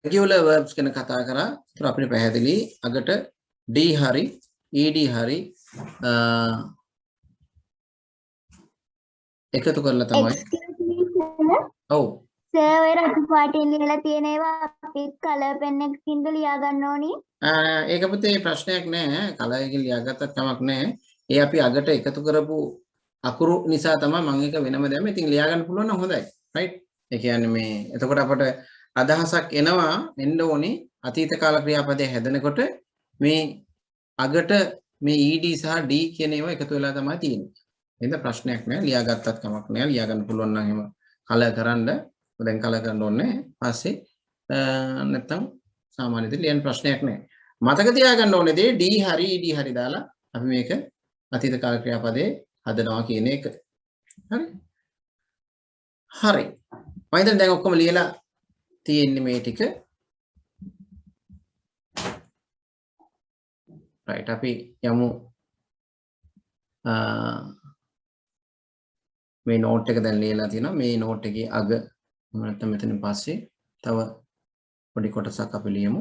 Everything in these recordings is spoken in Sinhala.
regular verbs ගැන කතා කරා. ඒතර අපිට පැහැදිලි අගට D හරි ED හරි එකතු කරලා තමයි. ඔව්. සර් ඔය රතු පාටින් ලියලා තියෙන ඒවා අපි කලර් පෙන් එකකින්ද ලියා ගන්න ඕනි? ඒක පුතේ ප්‍රශ්නයක් නෑ. කලර් එකකින් ලියාගත්තත් කමක් නෑ. ඒ අපි අගට එකතු කරපු අකුරු නිසා තමයි මම ඒක වෙනම දැම්මේ. ඉතින් ලියා ගන්න පුළුවන් නම් හොඳයි. රයිට්? ඒ කියන්නේ මේ එතකොට අපට අදහසක් එන්න ඕනේ අතීත කාල ක්‍රියාපදයේ හැදෙනකොට මේ අගට මේ ED සහ D කියන ඒවා එකතු වෙලා තමයි තියෙන්නේ. එහෙනම් ප්‍රශ්නයක් නෑ. ලියාගත්තත් කමක් නෑ. ලියා ගන්න පුළුවන් නම් එහෙම කලර් කරන්න. දැන් කලර් කරන්න ඕනේ. පස්සේ නැත්තම් සාමාන්‍ය විදිහට ලියන්න ප්‍රශ්නයක් නෑ. මතක තියාගන්න ඕනේ දේ D හරි ED හරි දාලා අපි මේක අතීත කාල ක්‍රියාපදයේ හදනවා කියන එක. හරි? හරි. මම හිතන්නේ දැන් ඔක්කොම ලියලා තියෙන්නේ මේ ටික. රයිට් අපි යමු මේ නෝට් එක දැන් ලියලා තියෙනවා. මේ නෝට් එකේ අග නැත්නම් මෙතනින් පස්සේ තව පොඩි කොටසක් අපි ලියමු.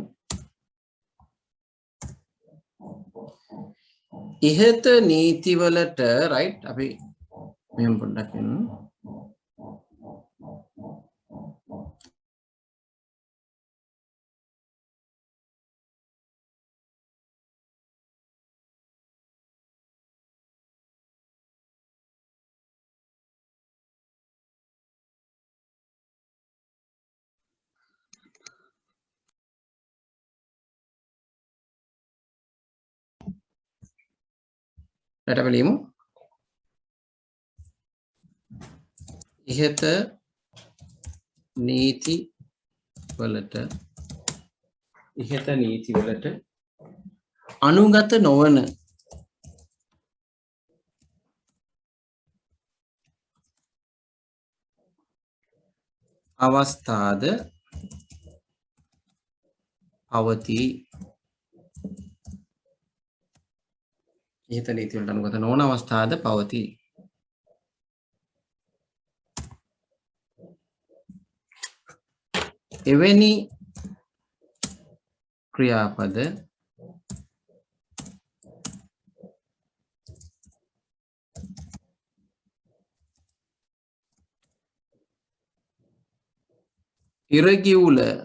ඉහත නීතිවලට රයිට් අපි මෙහෙම පොඩ්ඩක් යමු. Let අපි ලියමු. ඉහත නීති වලට අනුගත නොවන අවස්ථාද පවතී. ඉහත නීති වලට අනුගත නොවන අවස්ථාද පවතී. එවැනි ක්‍රියාපද irregular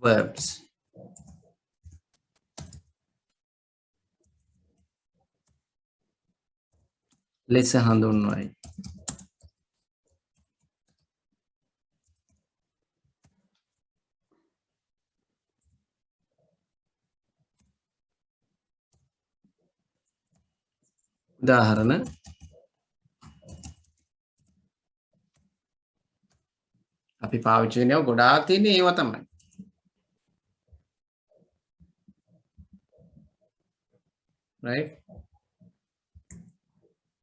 verbs ලෙස හඳුන්වයි. උදාහරණ අපි පාවිච්චි කරනවා ගොඩාක් තියෙන්නේ ඒවා තමයි. right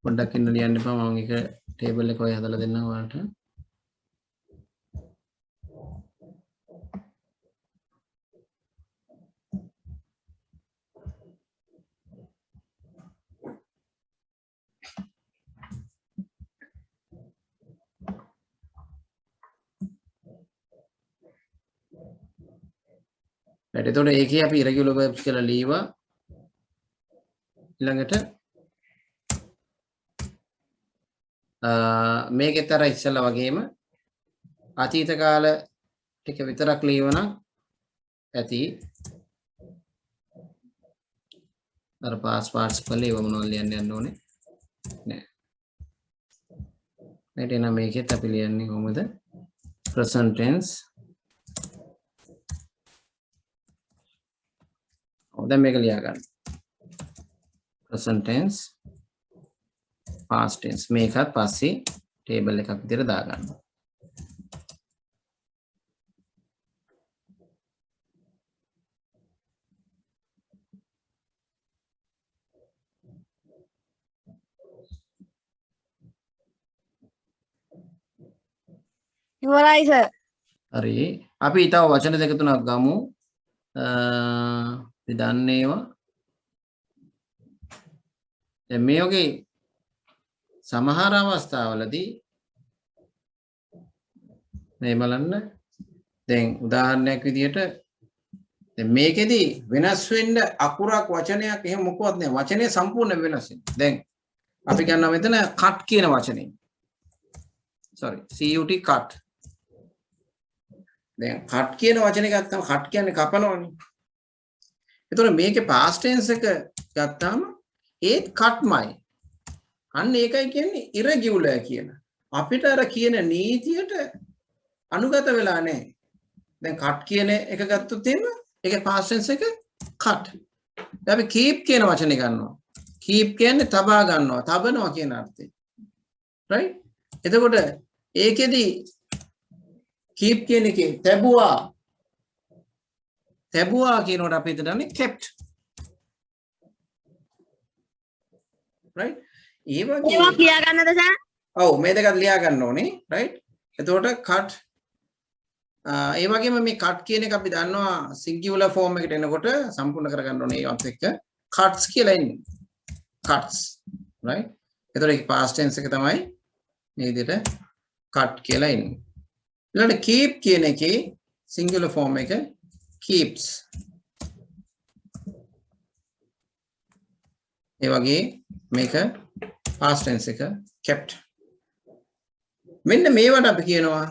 පොඩ්ඩක් ඉන්න ලියන්න එපා මම එක ටේබල් එක ඔය හදලා දෙන්නම් ඔයාලට. right එතකොට ඒකේ අපි irregular verbs කියලා ලියවා. ඊළඟට මේකෙත් අර ඉස්සෙල්ලා වගේම අතීත කාල ටික විතරක් ලියවනම් ඇති. අර පාස් පාර්ටිසිපල් ඒව මොනවද ලියන්න යන්න ඕනේ නෑ. right එහෙනම් මේකෙත් අපි ලියන්නේ කොහොමද? present tense. දැන් මේක ලියා ගන්න. present tense past tense මේකත් පස්සේ ටේබල් එකක් විදිහට දාගන්න. ඉවරයි සර්. හරි අපි ඊටව වචන දෙක තුනක් ගමු අපි දන්නේවා දැන් මේ වගේ සමහර අවස්ථාවලදී මේ බලන්න දැන් උදාහරණයක් විදිහට දැන් මේකෙදි වෙනස් වෙන්න අකුරක් වචනයක් එහෙම මොකවත් නෑ වචනේ සම්පූර්ණ වෙනස් වෙනවා දැන් අපි ගන්නවා මෙතන cut කියන වචනේ sorry cut cut දැන් cut කියන වචනේ ගත්තම cut කියන්නේ කපනවනේ එතකොට මේකේ past tense එක ගත්තාම ඒත් cutමයි අන්න ඒකයි කියන්නේ irregular කියන අපිට අර කියන නීතියට අනුගත වෙලා නැහැ දැන් cut කියන එක ගත්තොත් එහෙම ඒකේ past tense එක cut දැන් අපි keep කියන වචනේ ගන්නවා keep කියන්නේ තබා ගන්නවා තබනවා කියන අර්ථය right එතකොට ඒකෙදි keep කියන එකේ තැබුවා කියනකොට අපි හිතන්නේ kept right ඒ වගේ ඒවා ලියා ගන්නද සර්? ඔව් මේ දෙකත් ලියා ගන්න ඕනේ right එතකොට cut ඒ වගේම මේ cut කියන එක අපි දන්නවා singular form එකට එනකොට සම්පූර්ණ කරගන්න ඕනේ ඒවත් එක්ක cuts කියලා එන්නේ cuts right එතකොට ඒක past tense එක තමයි මේ විදිහට cut කියලා එන්නේ ඊළඟට keep කියන එකේ singular form එක keeps ඒ වගේ මේක past tense එක kept මෙන්න මේවට අපි කියනවා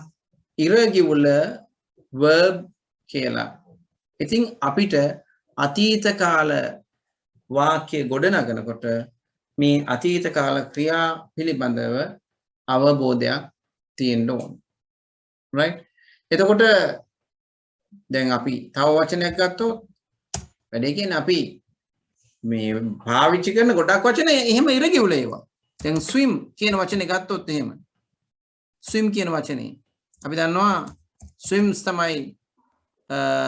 irregular verb කියලා. ඉතින් අපිට අතීත කාල වාක්‍ය ගොඩනගනකොට මේ අතීත කාල ක්‍රියා පිළිබඳව අවබෝධයක් තියෙන්න ඕන. right? එතකොට දැන් අපි තව වචනයක් ගත්තොත් වැඩේ කියන්නේ අපි මේ පාවිච්චි කරන ගොඩක් වචන එහෙම irregular ඒවා. දැන් swim කියන වචනේ ගත්තොත් එහෙම swim කියන වචනේ අපි දන්නවා swims තමයි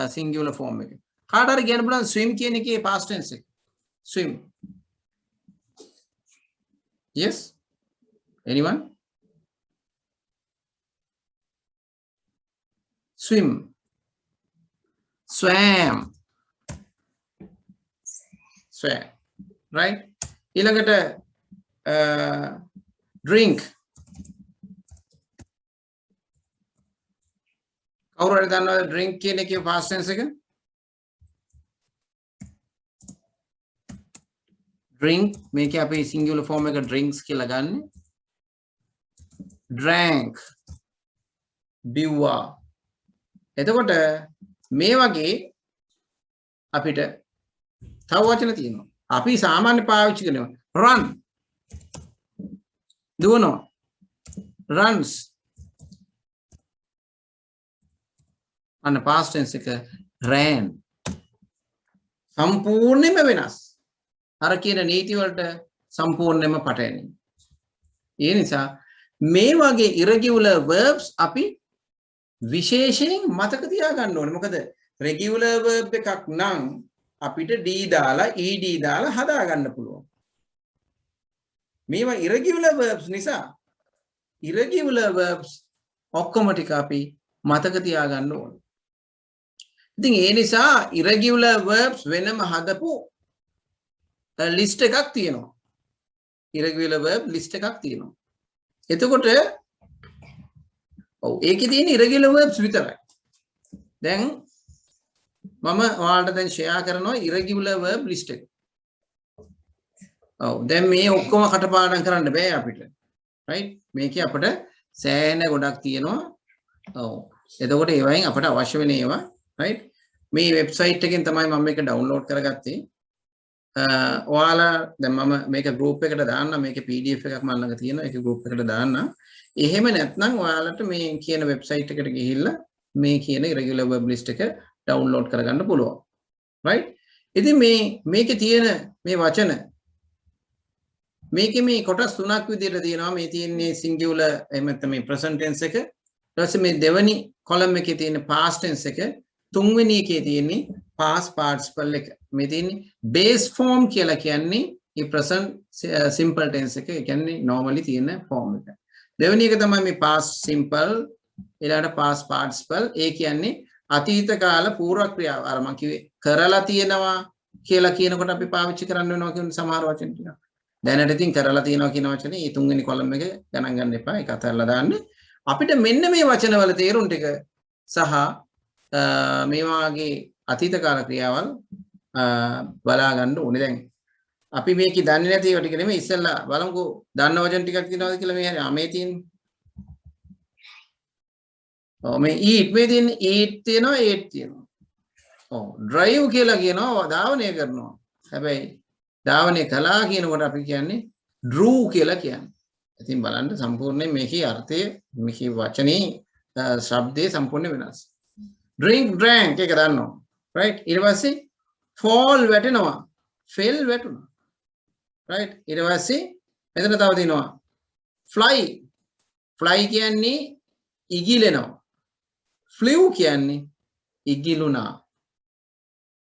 singular form එක. කාට හරි කියන්න පුළුවන් swim කියන එකේ past tense එක. swim. Yes? Anyone? Swim. Swam. Swam. Right? ඊළඟට drink. කවුරු හරි දන්නවද drink කියන එකේ past tense එක? drink මේකේ අපි singular form එක drinks කියලා ගන්න. drank බිව්වා. එතකොට මේ වගේ අපිට තව වචන තියෙනවා. අපි සාමාන්‍ය පාවිච්චි කරනවා run දුවනවා runs අන්න past tense එක ran සම්පූර්ණයෙන්ම වෙනස් අර කියන නීති වලට සම්පූර්ණයෙන්ම පටහැනි ඒ නිසා මේ වගේ irregular verbs අපි විශේෂයෙන් මතක තියාගන්න ඕනේ මොකද regular verb එකක් නම් අපිට d දාලා ed දාලා හදා ගන්න පුළුවන් මේවා irregular verbs නිසා irregular verbs ඔක්කොම ටික අපි මතක තියාගන්න ඕනේ ඉතින් ඒ නිසා irregular verbs වෙනම හදපු list එකක් තියෙනවා irregular verb list එකක් තියෙනවා එතකොට ඔව් ඒකේ තියෙන irregular verbs විතරයි දැන් මම ඔයාලට දැන් share කරනවා irregular verb list එක ඔව් දැන් මේ ඔක්කොම කටපාඩම් කරන්න බෑ අපිට right මේකේ අපිට සෑහෙන ගොඩක් තියෙනවා ඔව් එතකොට ඒවයින් අපිට අවශ්‍ය වෙන ඒවා right මේ වෙබ්සයිට් එකෙන් තමයි මම මේක ඩවුන්ලෝඩ් කරගත්තේ ඔයාලා දැන් මම මේක group එකට දාන්න මේකේ PDF එකක් මම ළඟ තියෙනවා ඒක group එකට දාන්න එහෙම නැත්නම් ඔයාලට මේ කියන වෙබ්සයිට් එකට ගිහිල්ලා මේ කියන irregular verb list එක ඩවුන්ලෝඩ් කරගන්න පුළුවන් right ඉතින් මේකේ තියෙන මේ වචන මේකේ මේ කොටස් තුනක් විදිහට තියෙනවා මේ තියෙන්නේ singular එහෙම නැත්නම් මේ present tense එක ඊට පස්සේ මේ දෙවෙනි column එකේ තියෙන past tense එක තුන්වෙනි එකේ තියෙන්නේ past participle එක මේ තියෙන්නේ base form කියලා කියන්නේ මේ present simple tense එක ඒ කියන්නේ normally තියෙන form එක දෙවෙනි එක තමයි මේ past simple ඊළඟට past participle ඒ කියන්නේ අතීත කාල පූර්ව ක්‍රියාව. අර මම කිව්වේ කරලා තියෙනවා කියලා කියනකොට අපි පාවිච්චි කරන්න වෙනවා කියන සමහර වචන ටික. දැනට ඉතින් කරලා තියෙනවා කියන වචනේ මේ තුන්වෙනි කොලම් එකේ ගණන් ගන්න එපා. ඒක අතහැරලා දාන්න. අපිට මෙන්න මේ වචනවල තේරුම් ටික සහ මේ වාගේ අතීත කාල ක්‍රියාවල් බලා ගන්න ඕනේ. දැන් අපි මේක දන්නේ නැති ඒවා ටික නෙමෙයි ඉස්සෙල්ලා බලමුකෝ දන්න වචන ටිකක් තියෙනවද කියලා මේ තියෙන්නේ. ඔව් මේ eat මේ තියෙන්නේ eat තියෙනවා eat තියෙනවා. ඔව් drive කියලා කියනවා ධාවනය කරනවා. හැබැයි ධාවනය කළා කියනකොට අපි කියන්නේ drew කියලා කියන්නේ. ඉතින් බලන්න සම්පූර්ණයෙන් මේකේ අර්ථය මේකේ වචනේ ශබ්දේ සම්පූර්ණ වෙනස්. drink drank එක දන්නවා. right ඊට පස්සේ fall වැටෙනවා. fell වැටුණා. right ඊට පස්සේ මෙතන තව තියෙනවා fly. fly කියන්නේ ඉගිලෙනවා. flew කියන්නේ ඉගිලුණා.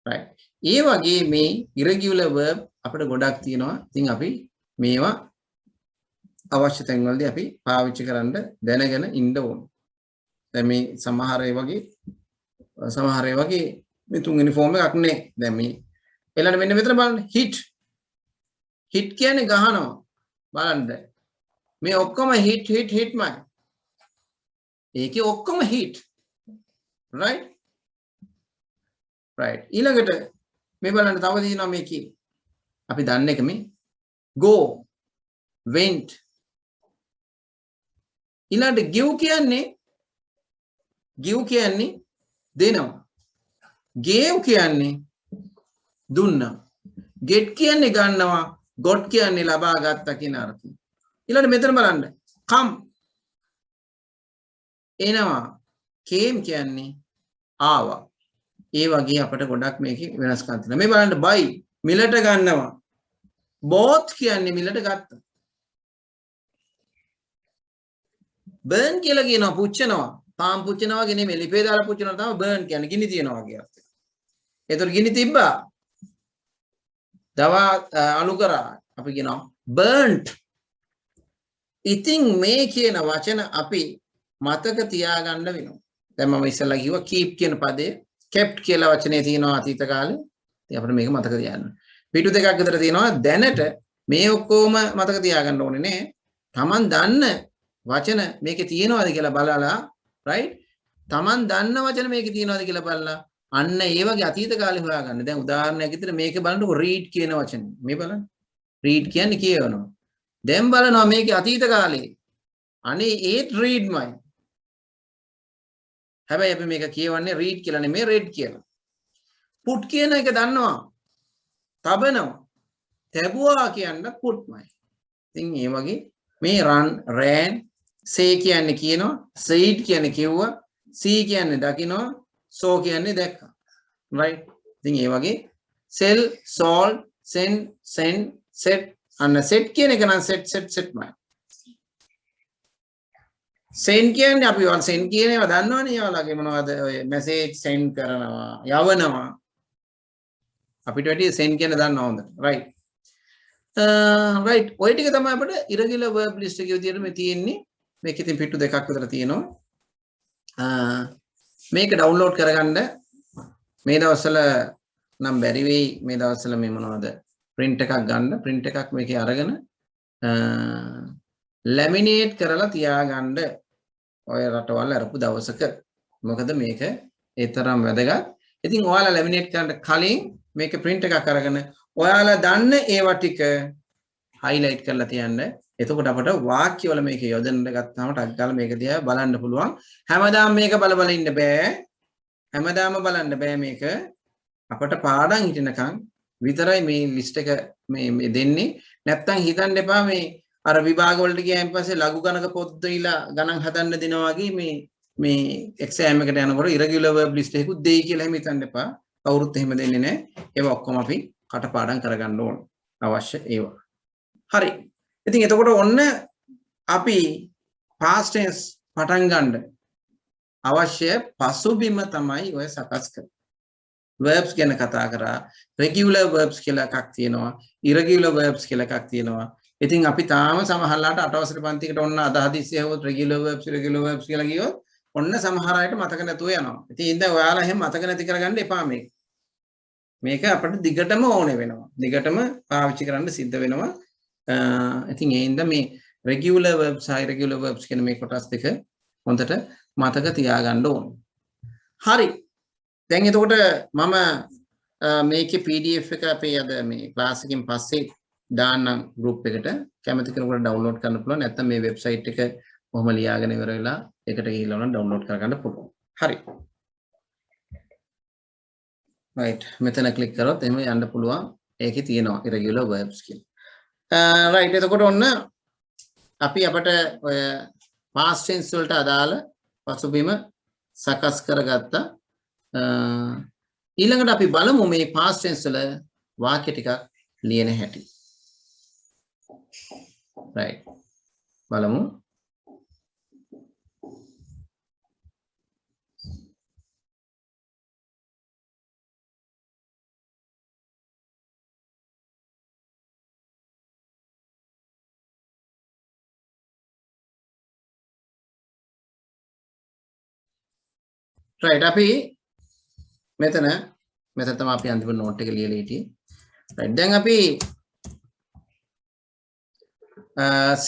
right ඒ වගේ මේ irregular verb අපිට ගොඩක් තියෙනවා. ඉතින් අපි මේවා අවශ්‍ය තැන්වලදී අපි පාවිච්චි කරන්න දැනගෙන ඉන්න ඕනේ. දැන් මේ සමහර ඒ වගේ මේ තුන්වෙනි ෆෝම් එකක් නේ. දැන් මේ ඊළඟ මෙන්න මෙතන බලන්න hit. hit කියන්නේ ගහනවා. බලන්න. මේ ඔක්කොම hitමයි. ඒකේ ඔක්කොම hit. right ඊළඟට මේ බලන්න තව තියෙනවා මේකේ අපි දන්න එක මේ go went ඊළඟට give කියන්නේ දෙනවා gave කියන්නේ දුන්නා get කියන්නේ ගන්නවා got කියන්නේ ලබා ගත්තා කියන අර්ථය ඊළඟට මෙතන බලන්න come එනවා came කියන්නේ ආවා ඒ වගේ අපිට ගොඩක් මේකේ වෙනස්කම් තියෙනවා මේ බලන්න buy මිලට ගන්නවා both කියන්නේ මිලට ගත්තා burn කියලා කියනවා පුච්චනවා පාම් පුච්චනවා වගේ නෙමෙයි ලිපේ දාලා පුච්චනවා තමයි burn කියන්නේ ගිනි තියනවා වගේ අර්ථය ඒතර ගිනි තිබ්බා දවා අලු කරා අපි කියනවා burnt ඉතින් මේ කියන වචන අපි මතක තියාගන්න වෙනවා දැන් මම ඉස්සෙල්ලා කිව්වා keep කියන පදේ kept කියලා වචනේ තියෙනවා අතීත කාලේ. ඉතින් අපිට මේක මතක තියාගන්න. පිටු දෙකක් විතර තියෙනවා දැනට මේ ඔක්කොම මතක තියාගන්න ඕනේ නේ. Taman දන්න වචන මේකේ තියෙනවද කියලා බලලා right? Taman දන්න වචන මේකේ තියෙනවද කියලා බලලා අන්න ඒ වගේ අතීත කාලේ හොයාගන්න. දැන් උදාහරණයක් විදිහට මේක බලන්නකො read කියන වචනේ. මේ බලන්න. read කියන්නේ කියවනවා. දැන් බලනවා මේකේ අතීත කාලේ. අනේ ඒත් readමයි. හැබැයි අපි මේක කියවන්නේ read කියලා නෙමෙයි read කියලා. put කියන එක දන්නවා. තබනවා. තැබුවා කියන්න putමයි. ඉතින් මේ වගේ මේ run ran say කියන්නේ කියනවා said කියන්නේ කිව්වා see කියන්නේ දකින්නවා saw කියන්නේ දැක්කා. right? ඉතින් මේ වගේ sell sold send send set අන්න set කියන එක නම් setමයි. send කියන්නේ අපි වල් send කියන ඒවා දන්නවනේ යාළුවාගේ මොනවද ඔය message send කරනවා යවනවා අපිට වැඩි send කියන දන්නව හොඳට right right ඔය ටික තමයි අපිට irregular verb list එකේ විදිහට මේ තියෙන්නේ මේක ඉතින් පිටු දෙකක් විතර තියෙනවා මේක download කරගන්න මේ දවස්වල නම් බැරි වෙයි මේ දවස්වල මේ මොනවද print එකක් ගන්න print එකක් මේකේ අරගෙන laminate කරලා තියාගන්න ඔය රටවල් අරපු දවසක මොකද මේක ඒ තරම් වැදගත්. ඉතින් ඔයාලා ලැමිනේට් කරන්න කලින් මේක print එකක් අරගෙන ඔයාලා දන්න ඒවා ටික highlight කරලා තියන්න. එතකොට අපට වාක්‍ය වල මේක යොදන්න ගත්තාම ටක් ගාලා මේක දිහා බලන්න පුළුවන්. හැමදාම මේක බල ඉන්න බෑ. හැමදාම බලන්න බෑ මේක. අපට පාඩම් හිටිනකන් විතරයි මේ list එක මේ දෙන්නේ. නැත්තම් හිතන්න එපා මේ අර විභාග වලට ගියාන් පස්සේ ලඝු ගණක පොත් දීලා ගණන් හදන්න දෙනවා වගේ මේ එක්සෑම් එකට යනකොට irregular verb list එකකුත් දෙයි කියලා එහෙම හිතන්න එපා. කවුරුත් එහෙම දෙන්නේ නැහැ. ඒවා ඔක්කොම අපි කටපාඩම් කරගන්න ඕන. අවශ්‍ය ඒවා. හරි. ඉතින් එතකොට ඔන්න අපි past tense පටන් ගන්න අවශ්‍ය පසුබිම තමයි ඔය සකස් කරන්නේ. verbs ගැන කතා කරා. regular verbs කියලා එකක් තියෙනවා. irregular verbs කියලා එකක් තියෙනවා. ඉතින් අපි තාම සමහරලාට අටවසර පන්තිකට ඔන්න අද හදිස්සිය හොත් regular verbs irregular verbs කියලා කිව්වොත් ඔන්න සමහර අයට මතක නැතුව යනවා. ඉතින් ඉතින් ඔයාලා එහෙම මතක නැති කරගන්න එපා මේක. මේක අපිට දිගටම ඕනේ වෙනවා. දිගටම පාවිච්චි කරන්න සිද්ධ වෙනවා. ඉතින් ඒ හින්දා මේ regular verbs irregular verbs කියන මේ කොටස් දෙක හොඳට මතක තියාගන්න ඕනේ. හරි. දැන් එතකොට මම මේකේ PDF එක අපේ අද මේ ක්ලාස් එකකින් පස්සේ දාන්නම් group එකට. කැමති කෙනෙකුට download කරන්න පුළුවන්. නැත්නම් මේ website එක කොහොම ලියාගෙන ඉවර වෙලා ඒකට ගිහිල්ලා උනන් download කරගන්න පුළුවන්. හරි. right. මෙතන click කරොත් එහෙම යන්න පුළුවන්. ඒකේ තියෙනවා irregular verbs කියලා. right. එතකොට ඔන්න අපි අපට ඔය past tense වලට අදාළ පසුබිම සකස් කරගත්තා. ඊළඟට අපි බලමු මේ past tense වල වාක්‍ය ටිකක් ලියන හැටි. right. බලමු. right. අපි මෙතන තමයි අපි අන්තිම note එක ලියලා හිටියේ. right. දැන් අපි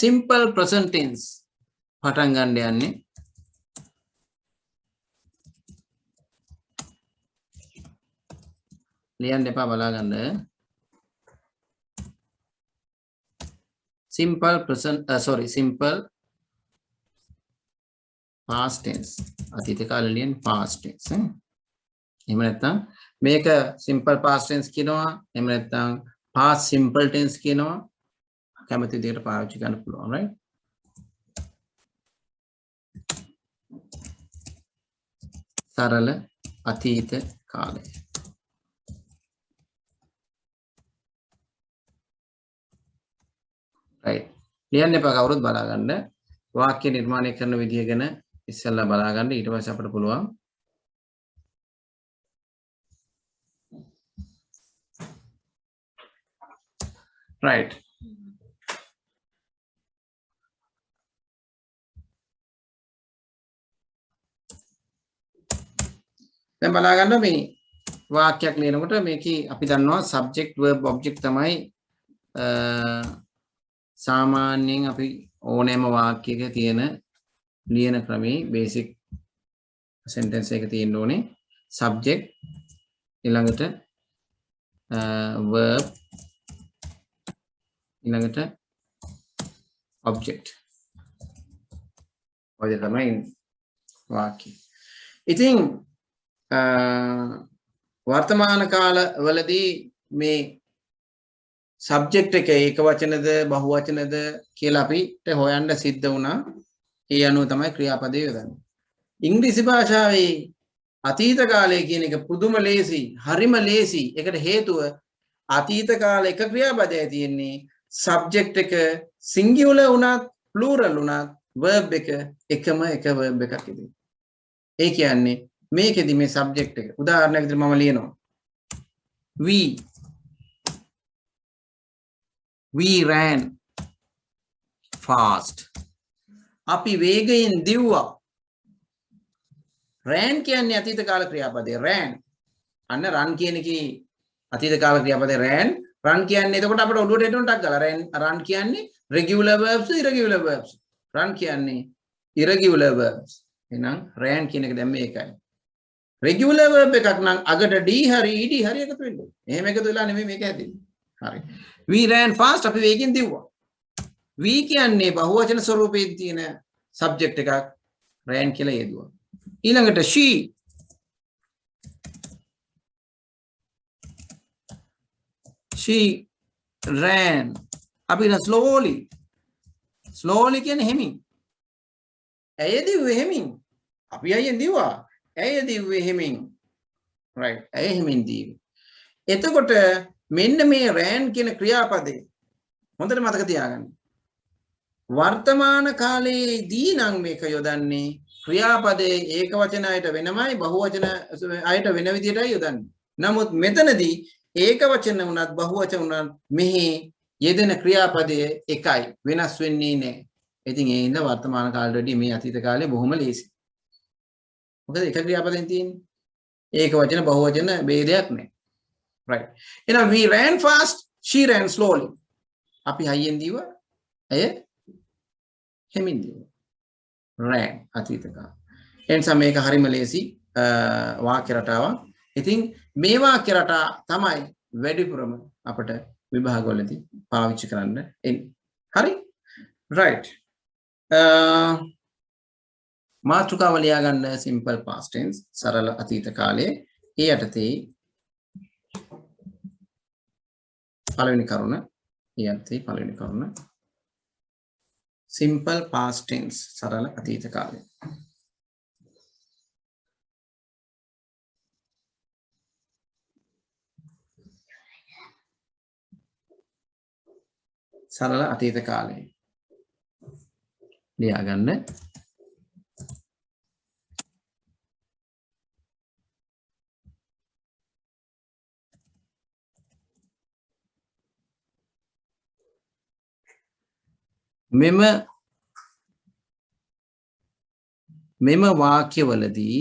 simple present tense පටන් ගන්න යන්නේ. ලියන්න එපා බලා ගන්න. simple past tense. අතීත කාලේ ලියන past tense. එහෙම නැත්නම් මේක simple past tense කියනවා. එහෙම නැත්නම් past simple tense කියනවා. කැමති විදිහට පාවිච්චි කරන්න පුළුවන්, right? සරල අතීත කාලය. right. ලියන්න එපා කවුරුත් බලා ගන්න. වාක්‍ය නිර්මාණය කරන විදිය ගැන ඉස්සෙල්ලා බලා ගන්න. ඊට පස්සේ අපිට පුළුවන් right. දැන් බලා ගන්න මේ වාක්‍යයක් ලියනකොට මේකේ අපි දන්නවා subject verb object තමයි සාමාන්‍යයෙන් අපි ඕනෑම වාක්‍යයක තියෙන ලියන ක්‍රමේ basic sentence එක තියෙන්න ඕනේ. subject ඊළඟට verb ඊළඟට object. ඔය තමයි වාක්‍ය. ඉතින් වර්තමාන කාලවලදී මේ subject එක ඒක වචනද බහු වචනද කියලා අපිට හොයන්න සිද්ධ වුණා. ඒ අනුව තමයි ක්‍රියාපදේ යොදන්නේ. ඉංග්‍රීසි භාෂාවේ අතීත කාලය කියන එක පුදුම ලේසි, හරිම ලේසි. ඒකට හේතුව අතීත කාලේ එක ක්‍රියාපදයක් තියෙන්නේ. subject එක singular වුණත් plural වුණත් verb එක එකම එක verb එකක් ඉදිරි. ඒ කියන්නේ මේකෙදි මේ subject එක උදාහරණයක් විදිහට මම ලියනවා. we ran fast. අපි වේගයෙන් දිව්වා. ran කියන්නේ අතීත කාල ක්‍රියාපදේ ran. අන්න run කියන එකේ අතීත කාල ක්‍රියාපදේ ran. run කියන්නේ එතකොට අපිට ඔළුවට එටුණක් ගාලා run කියන්නේ regular verbs irregular verbs. run කියන්නේ irregular verbs. එහෙනම් ran කියන එක දැන් මේකයි. regular verb එකක් නම් අගට d හරි ed හරි එකතු වෙන්න ඕනේ. එහෙම එකතු වෙලා නෙමෙයි මේක හැදෙන්නේ. හරි. we ran fast අපි වේගෙන් දිව්වා. we කියන්නේ බහුවචන ස්වරූපයේ තියෙන subject එකක් ran කියලා යෙදුවා. ඊළඟට she ran අපි slowly කියන්නේ හෙමින්. ඇය දිව්වේ හෙමින්. අපි අයියෙන් දිව්වා. ඇය දිව්වේ හෙමින්. right. ඇය හෙමින් දිව්වේ. එතකොට මෙන්න මේ ran කියන ක්‍රියාපදේ හොඳට මතක තියාගන්න. වර්තමාන කාලයේදී නම් මේක යොදන්නේ ක්‍රියාපදේ ඒක වචන අයට වෙනමයි බහුවචන අයට වෙන විදිහටයි යොදන්නේ. නමුත් මෙතනදී ඒක වචන වුණත් බහුවචන වුණත් මෙහි යෙදෙන ක්‍රියාපදය එකයි වෙනස් වෙන්නේ නැහැ. ඉතින් ඒ හින්දා වර්තමාන කාලවලදී මේ අතීත කාලේ බොහොම ලේසි. මොකද එක ක්‍රියාපදයෙන් තියෙන්නේ. ඒක වචන බහු වචන ભેදයක් නැහැ. right. එහෙනම් we ran fast, she ran slowly. අපි හයියෙන් දීවා, ඇය හෙමින් දීවා. ran අතීත කාල. එනිසා මේක හරිම ලේසි වාක්‍ය රටාවක්. ඉතින් මේ වාක්‍ය රටා තමයි වැඩිපුරම අපට විභාගවලදී පාවිච්චි කරන්න එන්නේ. හරි? right. මාතෘකාව ලියා ගන්න simple past tense සරල අතීත කාලයේ ඒ යටතේ පළවෙනි කරුණ simple past tense සරල අතීත කාලය. සරල අතීත කාලය ලියා ගන්න. මෙම වාක්‍යවලදී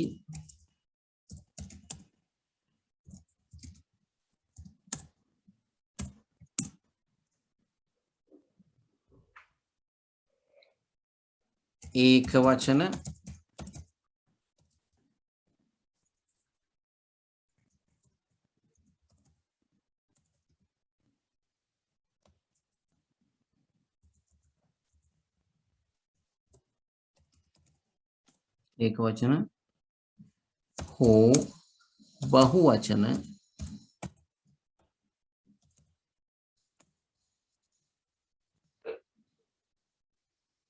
ඒක වචන एक वचन हो बहुवचन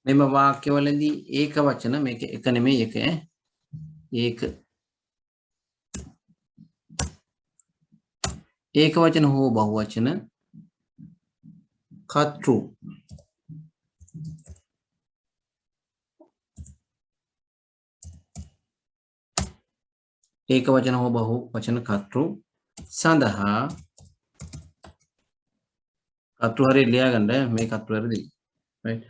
මෙම වාක්‍යවලදී ඒක වචන මේක එක නෙමෙයි එක ඒක වචන හෝ බහුවචන කර්තෘ ඒක වචන හෝ බහුවචන කර්තෘ සඳහා කර්තෘ හරියට ලියා ගන්න මේ කර්තෘ හරියද right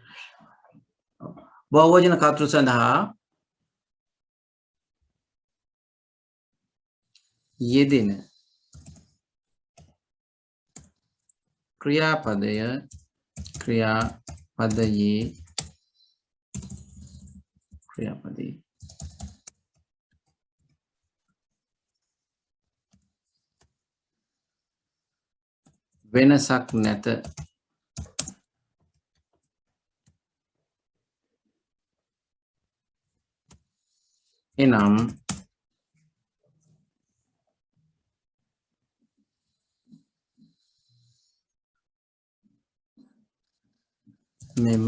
බහුවචන කර්තෘ සඳහා යෙදෙන ක්‍රියාපදයේ වෙනසක් නැත. එනම් මෙම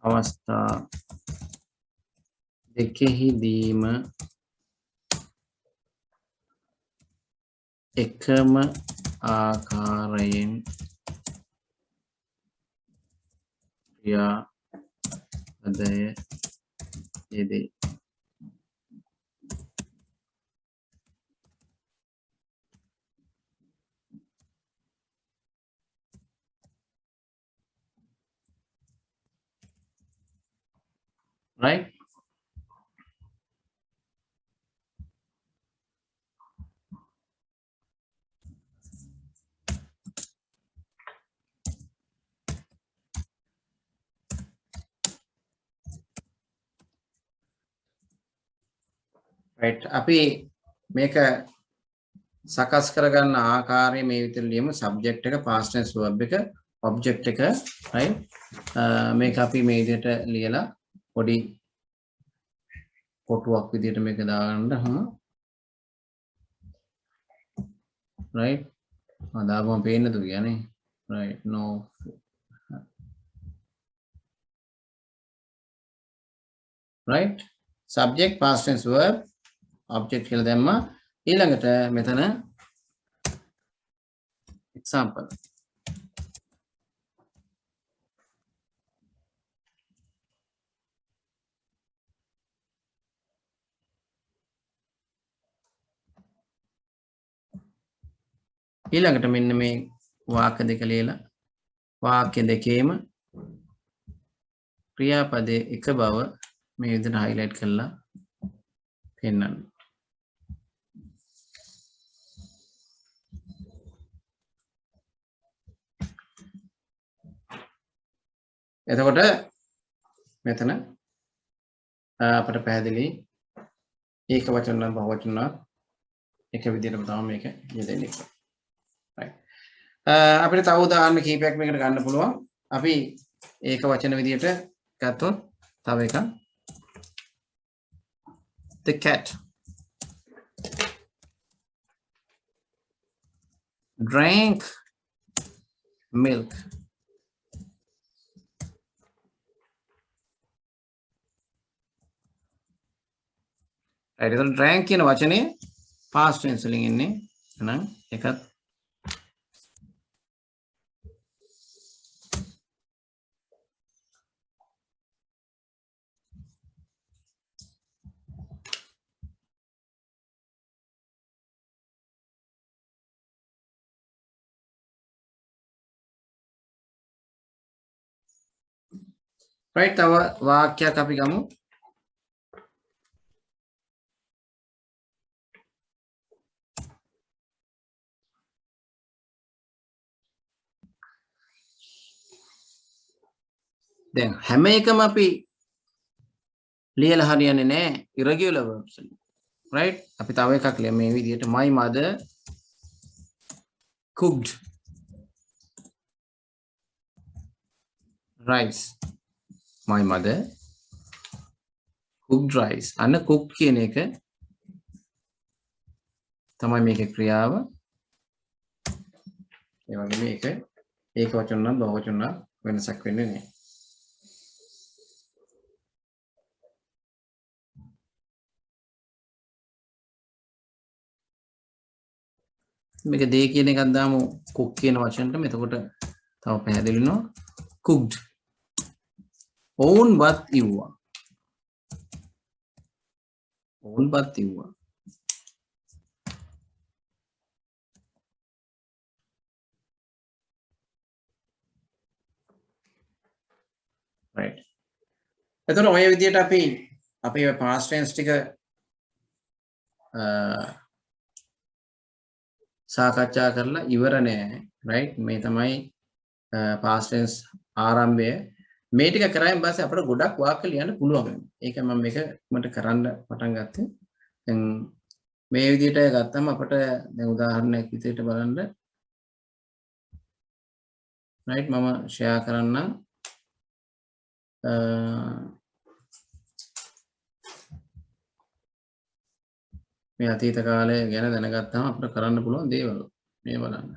අවස්ථා දෙකෙහිදීම එකම ආකාරයෙන් ක්‍රියාපදය යෙදේ. right right අපි මේක සකස් කරගන්න ආකාරය මේ විදිහට ලියමු subject එක past tense verb එක object එක right මේක අපි මේ විදිහට ලියලා පොඩි කොටුවක් විදිහට මේක දාගන්න right දාගම පේන්නද කියන්නේ right no right subject past tense verb object කියලා දැම්මා ඊළඟට මෙතන example ඊළඟට මෙන්න මේ වාක්‍ය දෙක ලියලා වාක්‍ය දෙකේම ක්‍රියාපදයේ එක බව මේ විදිහට highlight කරලා පෙන්නන්න. එතකොට මෙතන අපිට පැහැදිලි ඒක වචන නම් බහුවචන නම් එක විදිහටම තමයි මේක යෙදෙන්නේ. right අපිට තව උදාහරණ කීපයක් මේකට ගන්න පුළුවන්. අපි ඒක වචන විදිහට ගත්තොත් තව එකක් the cat drank milk. right එතන drank කියන වචනේ past tense වලින් එන්නේ. එහෙනම් එකත් right තව වාක්‍යයක් අපි ගමු. දැන් හැම එකම අපි ලියලා හරියන්නේ නැහැ irregular verbs වලින්. right අපි තව එකක් ලියමු මේ විදිහට my mother cooked rice. my mother cooked rice. අන්න cook කියන එක තමයි මේකේ ක්‍රියාව. ඒ වගේම ඒක වචන නම් බහුවචන නම් වෙනසක් වෙන්නේ නැහැ. මේක දේ කියන එකක් දාමු cook කියන වචනට. එතකොට තව පැහැදිලි වෙනවා. cooked own but ඉව්වා. own but ඉව්වා. right එතකොට ඔය විදිහට අපි අපේ past tense ටික සාකච්ඡා කරලා ඉවර නෑ. right මේ තමයි past tense ආරම්භය. මේ ටික කරායින් පස්සේ අපිට ගොඩක් වාක්‍ය ලියන්න පුළුවන්. ඒක මම මේක මට කරන්න පටන් ගත්තේ. දැන් මේ විදිහට ගත්තම අපිට දැන් උදාහරණයක් විදිහට බලන්න. right මම share කරන්න. මේ අතීත කාලය ගැන දැනගත්තාම අපිට කරන්න පුළුවන් දේවල් මේ බලන්න.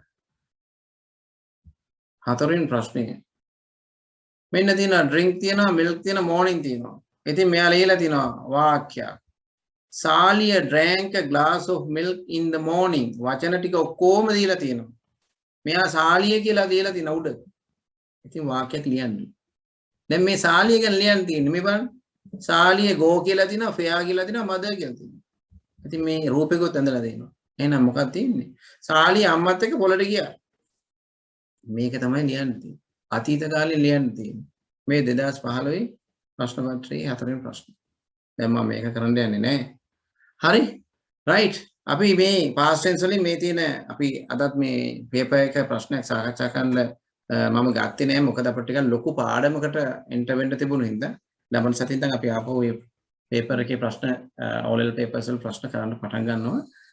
හතරවෙනි ප්‍රශ්නේ මෙන්න තියෙනවා drink තියෙනවා milk තියෙනවා morning තියෙනවා. ඉතින් මෙයා ලියලා තියෙනවා වාක්‍යයක්. Salia drank a glass of milk in the morning. වචන ටික ඔක්කොම දීලා තියෙනවා. මෙයා Salia කියලා දීලා තියෙනවා උඩ. ඉතින් වාක්‍යයක් ලියන්න. දැන් මේ Salia ගැන ලියන්න තියෙන්නේ මේ බලන්න. Salia go කියලා තියෙනවා, fair කියලා තියෙනවා, mother කියලා තියෙනවා. ඉතින් මේ රූපෙකොත් ඇඳලා දෙනවා. එහෙනම් මොකක්ද තියෙන්නේ? Salia අම්මත් එක්ක පොළට ගියා. මේක තමයි ලියන්න තියෙන්නේ. අතීත කාලේ ලියන්න තියෙන්නේ. මේ 2015 ප්‍රශ්න පත්‍රයේ හතරවෙනි ප්‍රශ්න. දැන් මම මේක කරන්න යන්නේ නැහැ. හරි? right. අපි මේ past tense වලින් මේ තියෙන අපි අදත් මේ paper එක ප්‍රශ්නයක් සාකච්ඡා කරන්න මම ගත්තේ නැහැ. මොකද අපිට ටිකක් ලොකු පාඩමකට එන්ටර් වෙන්න තිබුණු හින්දා ලබන සතියෙන් දැන් අපි ආපහු මේ paper එකේ ප්‍රශ්න O level papers වල ප්‍රශ්න කරන්න පටන් ගන්නවා.